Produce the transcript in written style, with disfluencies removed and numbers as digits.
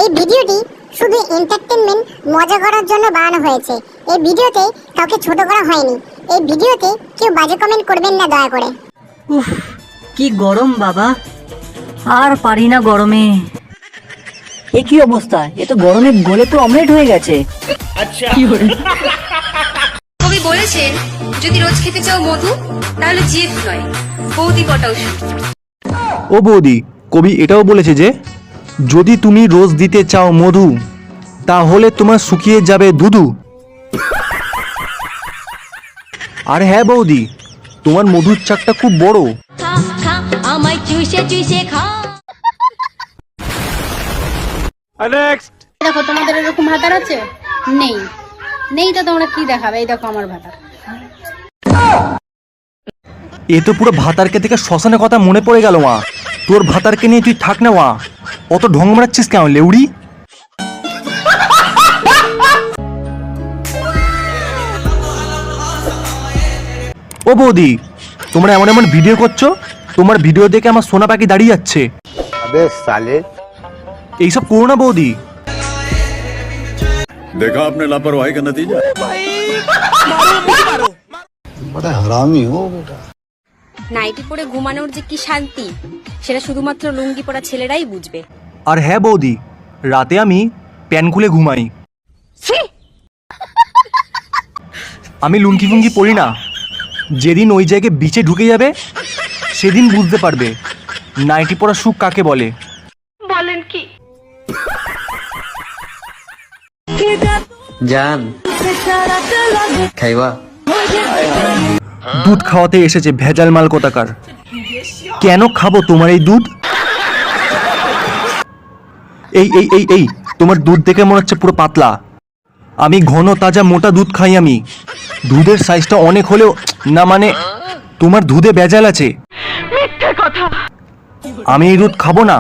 এই ভিডিওটি শুধু এন্টারটেইনমেন্ট মজা করার জন্য বানানো হয়েছে। এই ভিডিওতে কাউকে ছোট করা হয়নি। এই ভিডিওতে কেউ বাজে কমেন্ট করবেন না দয়া করে। উফ, কি গরম বাবা, আর পারি না গরমে। এ কি অবস্থা? এ তো গরমে গলে তো অমলেট হয়ে গেছে। কবি বলেছেন, যদি রোজ খেতে চাও মধু, তাহলে জিদ নয়, বৌদি পটাও শুধু। ও বৌদি, কবি এটাও বলেছে যে যদি তুমি রোজ দিতে চাও মধু, তাহলে তোমার শুকিয়ে যাবে দুধু। আর হ্যাঁ বৌদি, তোমার মধুর চাকটা খুব বড়। আমায় চুষে চুষে খা। দেখো তোমাদের এরকম ভাতার আছে? নেই নেই তো তোমরা কি দেখাবে? এই দেখো আমার ভাতার। এ তো পুরো ভাতারকে থেকে শ্মশানের কথা মনে পড়ে গেল মা। তোর ভাতারকে নিয়ে তুই থাক না মা, অত ঢং মারাচ্ছিস কেন লেউড়ি? ও বৌদি, তোমরা এমন এমন ভিডিও করছো, তোমার ভিডিও দেখে আমার সোনা পাখি দাঁড়িয়ে যাচ্ছে। এইসব করো না বৌদি। देखा आपने लापरवाही का नतीजा। बड़ा हरामी हो बेटा। নাইটি পরে ঘুমানোর যে কি শান্তি, সেটা শুধুমাত্র লুঙ্গি পরা ছেলেরাই বুঝবে। আর হ্যাঁ বৌদি, রাতে আমি প্যান খুলে ঘুমাই। আমি লুঙ্গি ফুঙ্গি পরি না। যেদিন ওই জায়গায় বিচে ঢুকে যাবে, সেদিন বুঝতে পারবে নাইটি পরা সুখ কাকে বলে। বলেন কি? জান খাইবা? দুধ খাওয়াতে এসেছে ভেজাল মাল কোথাকার। কেন খাবো তোমার এই দুধ? এই এই এই এই তোমার দুধ দেখে মনে হচ্ছে পুরো পাতলা। আমি ঘন তাজা মোটা দুধ খাই। আমি দুধের সাইজটা অনেক হলেও না, মানে তোমার দুধে ভেজাল আছে। আমি এই দুধ খাবো না।